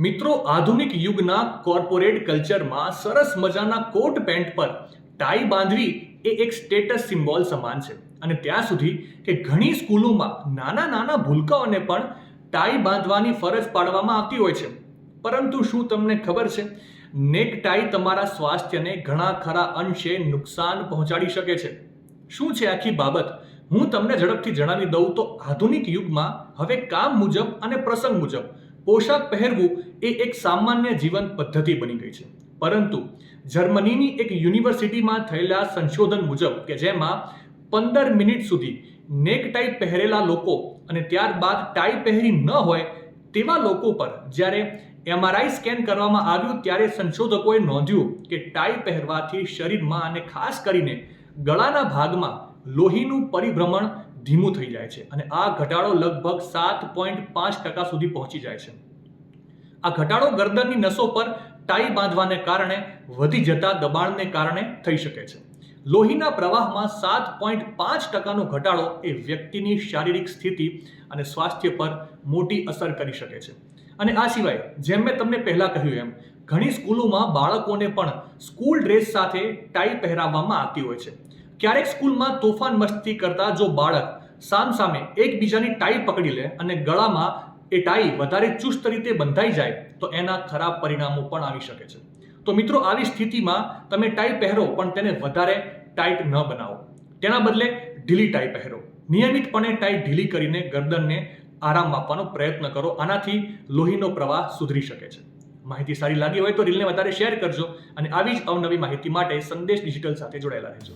મિત્રો, આધુનિક યુગના કોર્પોરેટ કલ્ચરમાં સરસ મજાના કોટ પેન્ટ પર ટાઈ બાંધવી એ એક સ્ટેટસ સિમ્બોલ સમાન છે. અને ત્યાં સુધી કે ઘણી સ્કૂલોમાં નાના નાના ભૂલકાઓને પણ ટાઈ બાંધવાની ફરજ પાડવામાં આવતી હોય છે. પરંતુ શું તમને ખબર છે, નેક ટાઈ તમારા સ્વાસ્થ્યને ઘણા ખરા અંશે નુકસાન પહોંચાડી શકે છે. શું છે આખી બાબત, હું તમને ઝડપથી જણાવી દઉં તો આધુનિક યુગમાં હવે કામ મુજબ અને પ્રસંગ મુજબ પોશાક પહેરવું એ એક સામાન્ય જીવન પદ્ધતિ બની ગઈ છે. પરંતુ જર્મનીની એક યુનિવર્સિટીમાં થયેલા સંશોધન મુજબ કે જેમાં 15 મિનિટ સુધી નેક ટાઈ પહેરેલા લોકો અને ત્યારબાદ ટાઈ પહેરી ન હોય તેવા લોકો પર જ્યારે MRI સ્કેન કરવામાં આવ્યું ત્યારે સંશોધકોએ નોંધ્યું કે ટાઈ પહેરવાથી શરીરમાં અને ખાસ કરીને ગળાના ભાગમાં લોહીનું પરિભ્રમણ ધીમું થઈ જાય છે અને આ ઘટાડો લગભગ 7.5% સુધી પહોંચી જાય છે. આ ઘટાડો ગરદનની નસો પર ટાઈ બાંધવાને કારણે વધી જતા દબાણને કારણે થઈ શકે છે. લોહીના પ્રવાહમાં 7.5%નો ઘટાડો એ વ્યક્તિની શારીરિક સ્થિતિ અને સ્વાસ્થ્ય પર મોટી અસર કરી શકે છે. અને આ સિવાય જેમ મેં તમને પહેલા કહ્યું એમ ઘણી સ્કૂલોમાં બાળકોને પણ સ્કૂલ ડ્રેસ સાથે ટાઈ પહેરાવવામાં આવતી હોય છે. ક્યારેક સ્કૂલમાં તોફાન મસ્તી કરતા જો બાળક સામસામે એકબીજાની ટાઈ પકડી લે અને ગળામાં એ ટાઈ વધારે ચુસ્ત રીતે બંધાઈ જાય તો એના ખરાબ પરિણામો પણ આવી શકે છે. તો મિત્રો, આવી સ્થિતિમાં તમે ટાઈ પહેરો પણ તેને વધારે ટાઈટ ન બનાવો. તેના બદલે ઢીલી ટાઈ પહેરો. નિયમિતપણે ટાઈ ઢીલી કરીને ગરદનને આરામ આપવાનો પ્રયત્ન કરો. આનાથી લોહીનો પ્રવાહ સુધરી શકે છે. માહિતી સારી લાગી હોય તો રીલને વધારે શેર કરજો અને આવી જ અવનવી માહિતી માટે સંદેશ ડિજિટલ સાથે જોડાયેલા રહેજો.